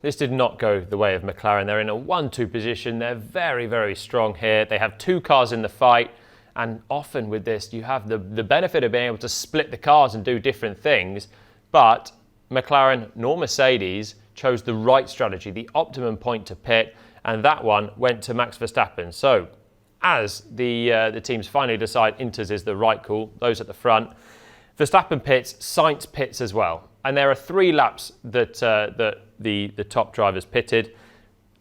This did not go the way of McLaren. They're in a 1-2 position. They're very, very strong here. They have two cars in the fight. And often with this, you have the benefit of being able to split the cars and do different things. But McLaren nor Mercedes chose the right strategy, the optimum point to pit. And that one went to Max Verstappen. So as the teams finally decide Inters is the right call, those at the front, Verstappen pits, Sainz pits as well. And there are 3 laps that the top drivers pitted.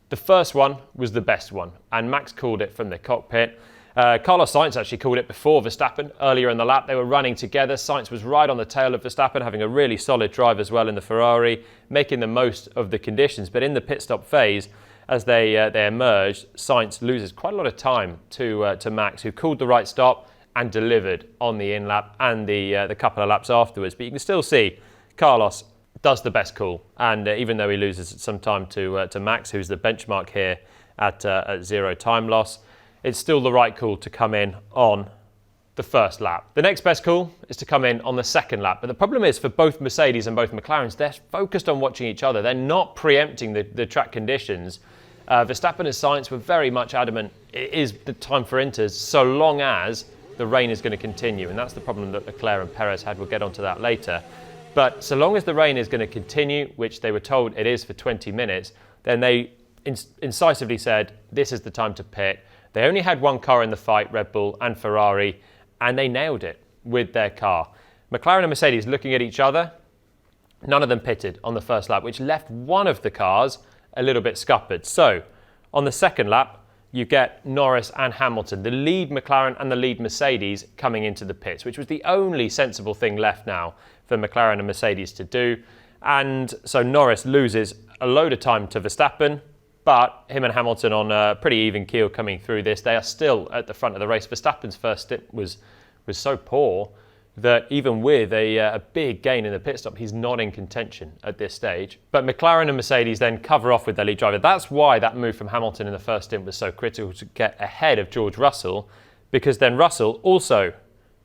The first one was the best one, and Max called it from the cockpit. Carlos Sainz actually called it before Verstappen earlier in the lap. They were running together. Sainz was right on the tail of Verstappen, having a really solid drive as well in the Ferrari, making the most of the conditions. But in the pit stop phase, as they emerged, Sainz loses quite a lot of time to Max, who called the right stop and delivered on the in-lap and the couple of laps afterwards. But you can still see Carlos does the best call, and even though he loses some time to Max, who's the benchmark here at 0 time loss, it's still the right call to come in on the first lap. The next best call is to come in on the second lap, but the problem is for both Mercedes and both McLarens, they're focused on watching each other. They're not preempting the track conditions. Verstappen and Sainz were very much adamant it is the time for Inters so long as the rain is going to continue, and that's the problem that Leclerc and Perez had. We'll get onto that later. But so long as the rain is going to continue, which they were told it is for 20 minutes, then they incisively said, this is the time to pit. They only had one car in the fight, Red Bull and Ferrari, and they nailed it with their car. McLaren and Mercedes looking at each other, none of them pitted on the first lap, which left one of the cars a little bit scuppered. So on the second lap, you get Norris and Hamilton, the lead McLaren and the lead Mercedes coming into the pits, which was the only sensible thing left now for McLaren and Mercedes to do. And so Norris loses a load of time to Verstappen, but him and Hamilton on a pretty even keel coming through this. They are still at the front of the race. Verstappen's first stint was so poor that even with a big gain in the pit stop, he's not in contention at this stage. But McLaren and Mercedes then cover off with their lead driver. That's why that move from Hamilton in the first stint was so critical, to get ahead of George Russell, because then Russell also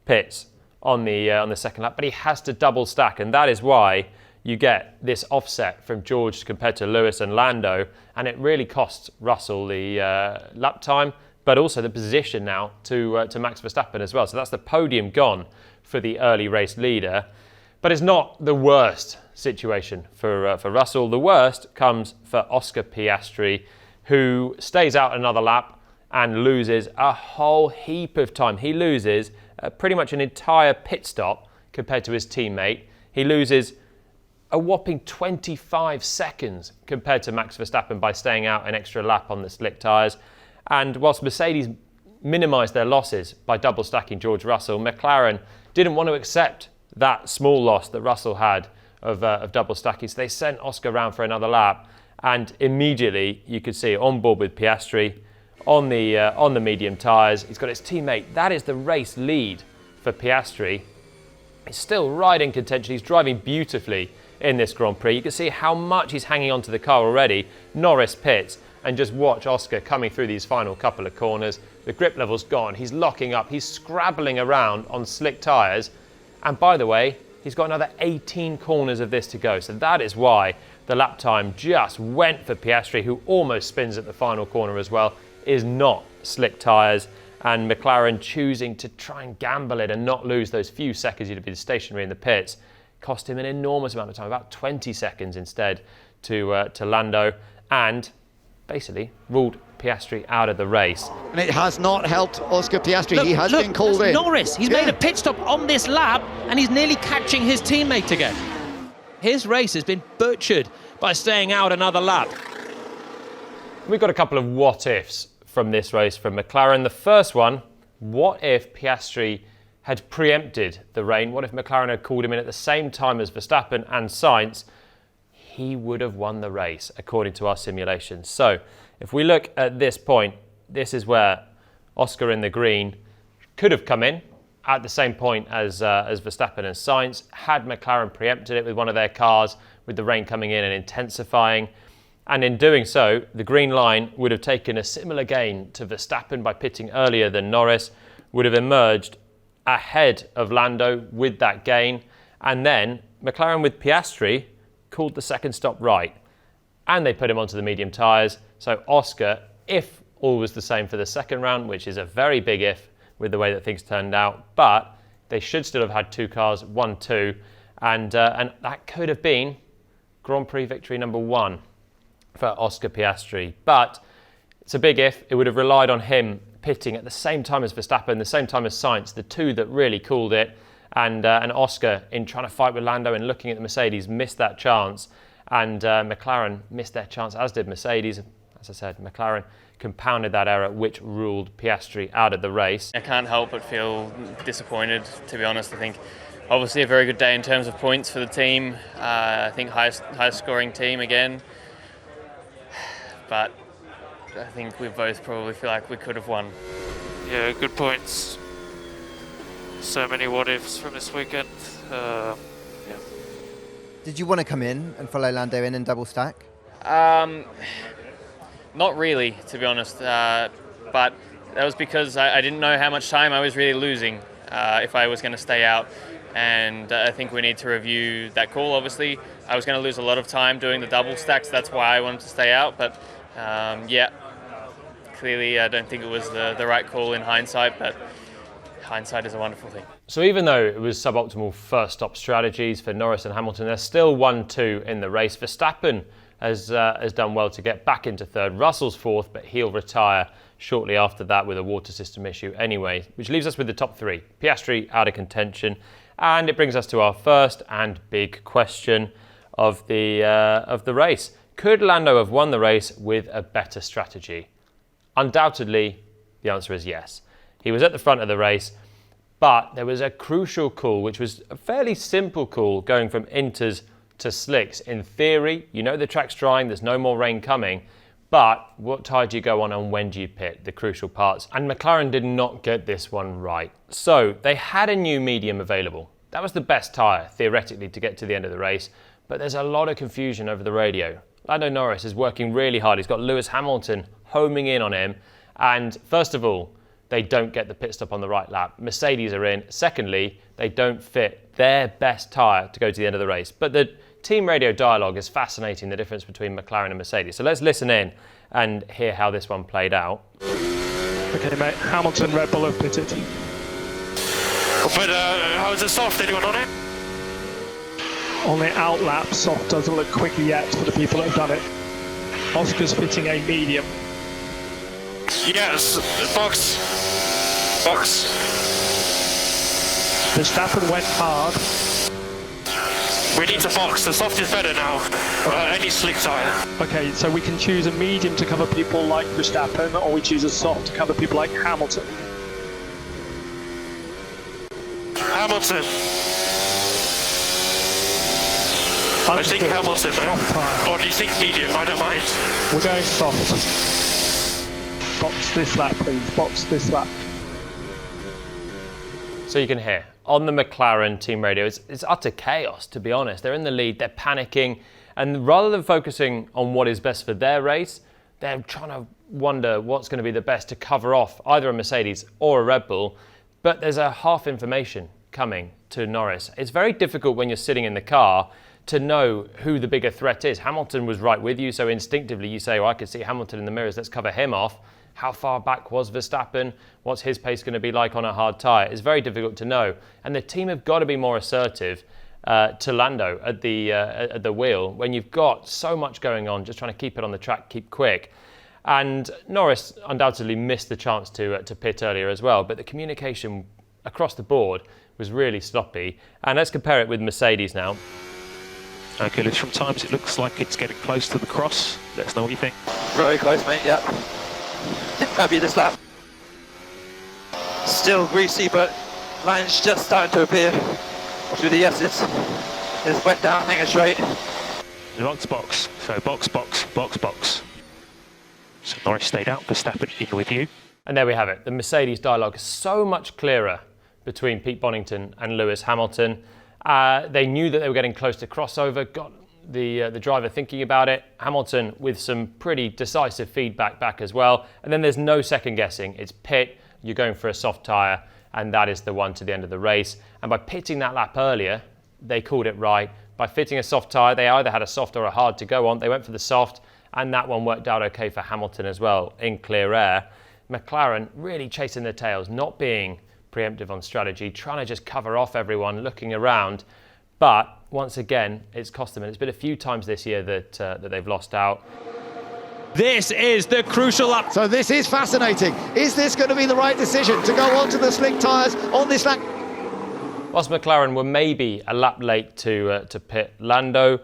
pits on the second lap, but he has to double stack, and that is why you get this offset from George compared to Lewis and Lando, and it really costs Russell the lap time, but also the position now to Max Verstappen as well. So that's the podium gone for the early race leader. But it's not the worst situation for Russell. The worst comes for Oscar Piastri, who stays out another lap and loses a whole heap of time. He loses pretty much an entire pit stop compared to his teammate. He loses a whopping 25 seconds compared to Max Verstappen by staying out an extra lap on the slick tyres. And whilst Mercedes minimised their losses by double stacking George Russell, McLaren didn't want to accept that small loss that Russell had of double stacking. So they sent Oscar round for another lap, and immediately you could see on board with Piastri on the medium tyres. He's got his teammate. That is the race lead for Piastri. He's still right in contention. He's driving beautifully in this Grand Prix. You can see how much he's hanging onto the car already. Norris pits, and just watch Oscar coming through these final couple of corners. The grip level's gone. He's locking up. He's scrabbling around on slick tyres. And by the way, he's got another 18 corners of this to go. So that is why the lap time just went for Piastri, who almost spins at the final corner as well. Is not slick tyres, and McLaren choosing to try and gamble it and not lose those few seconds you'd have been stationary in the pits cost him an enormous amount of time, about 20 seconds instead to Lando, and basically ruled Piastri out of the race. And it has not helped Oscar Piastri. He has been called in. Norris, he's made a pit stop on this lap and he's nearly catching his teammate again. His race has been butchered by staying out another lap. We've got a couple of what-ifs from this race from McLaren. The first one, what if Piastri had preempted the rain? What if McLaren had called him in at the same time as Verstappen and Sainz? He would have won the race, according to our simulations. So if we look at this point, this is where Oscar in the green could have come in at the same point as Verstappen and Sainz, had McLaren preempted it with one of their cars, with the rain coming in and intensifying. And in doing so, the green line would have taken a similar gain to Verstappen by pitting earlier than Norris, would have emerged ahead of Lando with that gain. And then McLaren with Piastri called the second stop right. and they put him onto the medium tyres. So Oscar, if all was the same for the second round, which is a very big if with the way that things turned out, but they should still have had 2 cars, 1-2, and that could have been Grand Prix victory number 1 for Oscar Piastri. But it's a big if. It would have relied on him pitting at the same time as Verstappen, the same time as Sainz, the two that really called it. And Oscar, in trying to fight with Lando and looking at the Mercedes, missed that chance. And McLaren missed their chance, as did Mercedes. As I said, McLaren compounded that error, which ruled Piastri out of the race. I can't help but feel disappointed, to be honest. I think obviously a very good day in terms of points for the team. I think highest scoring team again. But I think we both probably feel like we could have won. Yeah, good points. So many what-ifs from this weekend. Yeah. Did you want to come in and follow Lando in and double stack? Not really, to be honest. But that was because I didn't know how much time I was really losing if I was going to stay out. And I think we need to review that call, obviously. I was going to lose a lot of time doing the double stacks. That's why I wanted to stay out. But yeah, clearly I don't think it was the right call in hindsight, but hindsight is a wonderful thing. So even though it was suboptimal first stop strategies for Norris and Hamilton, they're still 1-2 in the race. Verstappen has done well to get back into third. Russell's fourth, but he'll retire shortly after that with a water system issue anyway, which leaves us with the top 3. Piastri out of contention. And it brings us to our first and big question of the race. Could Lando have won the race with a better strategy? Undoubtedly, the answer is yes. He was at the front of the race, but there was a crucial call, which was a fairly simple call, going from inters to slicks. In theory, you know the track's drying, there's no more rain coming, but what tyre do you go on and when do you pit? The crucial parts. And McLaren did not get this one right. So they had a new medium available. That was the best tyre, theoretically, to get to the end of the race, but there's a lot of confusion over the radio. Lando Norris is working really hard. He's got Lewis Hamilton homing in on him. And first of all, they don't get the pit stop on the right lap. Mercedes are in. Secondly, they don't fit their best tyre to go to the end of the race. But the team radio dialogue is fascinating, the difference between McLaren and Mercedes. So let's listen in and hear how this one played out. Okay, mate. Hamilton, Red Bull have pitted. But how is it soft? Anyone on it? On the out lap, soft doesn't look quickly yet for the people that have done it. Oscar's fitting a medium. Yes, box. Verstappen went hard. We need to box. The soft is better now. Any slick tyre. Okay, so we can choose a medium to cover people like Verstappen, or we choose a soft to cover people like Hamilton. Hamilton. I think Hamilton, or do you think medium? I don't mind. We're going soft. Box this lap, please. Box this lap. So you can hear on the McLaren team radio, it's utter chaos, to be honest. They're in the lead, they're panicking, and rather than focusing on what is best for their race, they're trying to wonder what's going to be the best to cover off either a Mercedes or a Red Bull. But there's a half information coming to Norris. It's very difficult when you're sitting in the car to know who the bigger threat is. Hamilton was right with you, so instinctively you say, well, I could see Hamilton in the mirrors, let's cover him off. How far back was Verstappen? What's his pace going to be like on a hard tyre? It's very difficult to know. And the team have got to be more assertive to Lando at the wheel when you've got so much going on, just trying to keep it on the track, keep quick. And Norris undoubtedly missed the chance to pit earlier as well, but the communication across the board was really sloppy. And let's compare it with Mercedes now. Okay, Lewis, from times it looks like it's getting close to the cross. Let us know what you think. Very close, mate, yeah. Happy this lap. Still greasy, but lines just starting to appear through the S's. It's went down, hanging straight. Box. So box. So Norris stayed out, Verstappen in with you. And there we have it. The Mercedes dialogue is so much clearer between Pete Bonnington and Lewis Hamilton. They knew that they were getting close to crossover, got the driver thinking about it. Hamilton with some pretty decisive feedback back as well. And then there's no second guessing. It's pit, you're going for a soft tyre, and that is the one to the end of the race. And by pitting that lap earlier, they called it right. by fitting a soft tyre. They either had a soft or a hard to go on. They went for the soft, and that one worked out okay for Hamilton as well in clear air. McLaren really chasing their tails, not being preemptive on strategy, trying to just cover off everyone, looking around. But once again, it's cost them. And it's been a few times this year that they've lost out. This is the crucial lap. So this is fascinating. Is this going to be the right decision to go onto the slick tyres on this lap? Whilst McLaren were maybe a lap late to pit Lando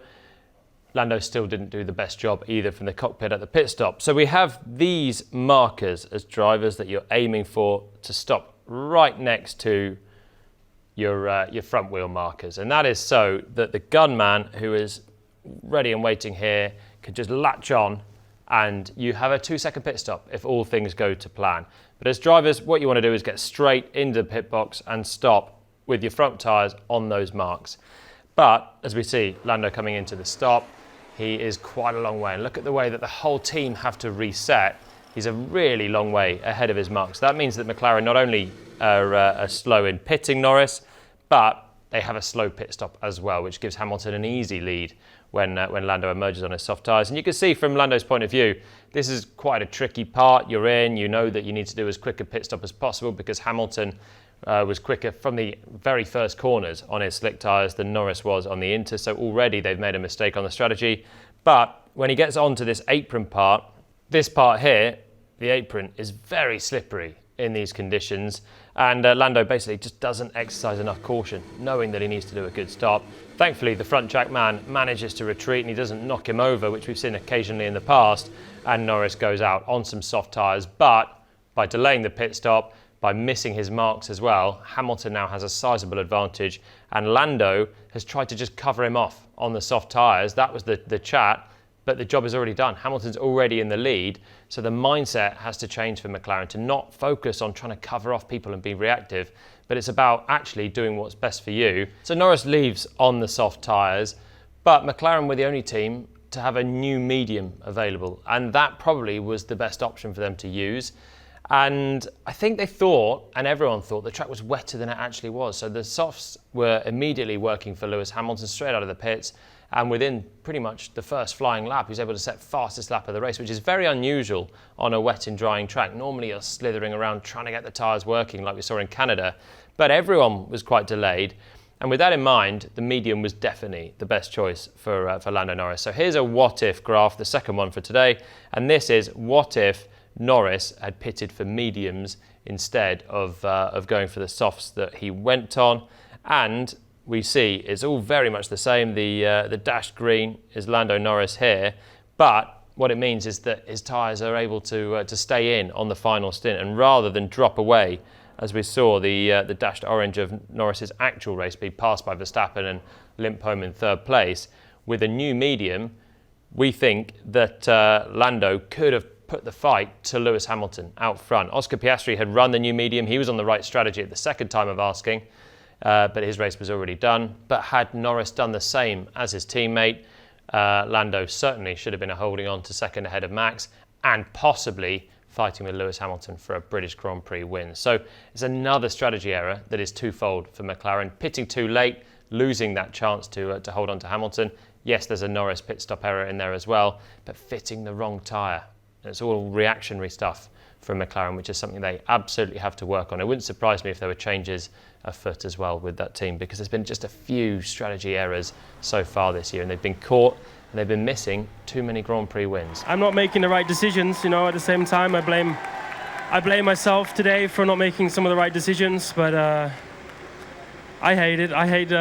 still didn't do the best job either from the cockpit at the pit stop. So we have these markers as drivers that you're aiming for to stop right next to your front wheel markers. And that is so that the gunman who is ready and waiting here can just latch on and you have a 2-second pit stop if all things go to plan. But as drivers, what you want to do is get straight into the pit box and stop with your front tyres on those marks. But as we see Lando coming into the stop, he is quite a long way. And look at the way that the whole team have to reset. He's a really long way ahead of his marks. That means that McLaren not only are slow in pitting Norris, but they have a slow pit stop as well, which gives Hamilton an easy lead when Lando emerges on his soft tyres. And you can see from Lando's point of view, this is quite a tricky part. You're in, you know that you need to do as quick a pit stop as possible because Hamilton was quicker from the very first corners on his slick tyres than Norris was on the Inter. So already they've made a mistake on the strategy. But when he gets onto this apron part, this part here, the apron is very slippery in these conditions. And Lando basically just doesn't exercise enough caution, knowing that he needs to do a good stop. Thankfully, the front jack man manages to retreat and he doesn't knock him over, which we've seen occasionally in the past. And Norris goes out on some soft tyres. But by delaying the pit stop, by missing his marks as well, Hamilton now has a sizable advantage. And Lando has tried to just cover him off on the soft tyres. That was the chat. But the job is already done. Hamilton's already in the lead. So the mindset has to change for McLaren to not focus on trying to cover off people and be reactive, but it's about actually doing what's best for you. So Norris leaves on the soft tyres, but McLaren were the only team to have a new medium available. And that probably was the best option for them to use. And I think they thought, and everyone thought, the track was wetter than it actually was. So the softs were immediately working for Lewis Hamilton straight out of the pits. And within pretty much the first flying lap, he was able to set fastest lap of the race, which is very unusual on a wet and drying track. Normally you're slithering around trying to get the tyres working like we saw in Canada. But everyone was quite delayed. And with that in mind, the medium was definitely the best choice for Lando Norris. So here's a what-if graph, the second one for today. And this is what if Norris had pitted for mediums instead of going for the softs that he went on. And we see it's all very much the same. The dashed green is Lando Norris here, but what it means is that his tyres are able to stay in on the final stint, and rather than drop away, as we saw the dashed orange of Norris's actual race speed passed by Verstappen and limp home in third place, with a new medium, we think that Lando could have put the fight to Lewis Hamilton out front. Oscar Piastri had run the new medium. He was on the right strategy at the second time of asking. But his race was already done. But had Norris done the same as his teammate, Lando certainly should have been holding on to second ahead of Max and possibly fighting with Lewis Hamilton for a British Grand Prix win. So it's another strategy error that is twofold for McLaren. Pitting too late, losing that chance to hold on to Hamilton. Yes, there's a Norris pit stop error in there as well, but fitting the wrong tyre. It's all reactionary stuff from McLaren, which is something they absolutely have to work on. It wouldn't surprise me if there were changes afoot as well with that team, because there's been just a few strategy errors so far this year, and they've been caught and they've been missing too many Grand Prix wins. I'm not making the right decisions, you know. At the same time, I blame myself today for not making some of the right decisions, but I hate it. I hate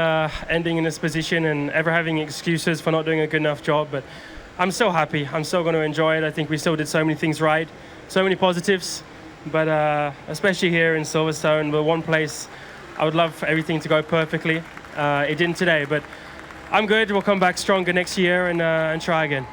ending in this position and ever having excuses for not doing a good enough job, but I'm so happy. I'm still going to enjoy it. I think we still did so many things right, so many positives, but especially here in Silverstone, the one place I would love for everything to go perfectly. It didn't today, but I'm good. We'll come back stronger next year and try again.